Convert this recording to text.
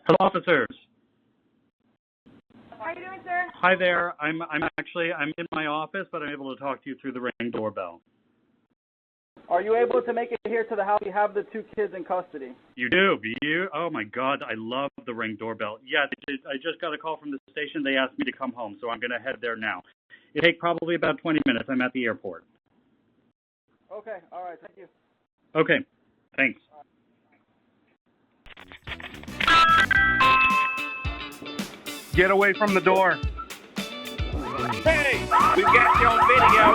Hello, officers. How are you doing, sir? Hi there. I'm in my office, but I'm able to talk to you through the Ring Doorbell. Are you able to make it here to the house? You have the 2 kids in custody. You do? Oh my God, I love the Ring Doorbell. Yeah, I just got a call from the station. They asked me to come home, so I'm going to head there now. It'll take probably about 20 minutes. I'm at the airport. Okay, all right, thank you. Okay, thanks. Get away from the door. Hey, we've got you on video.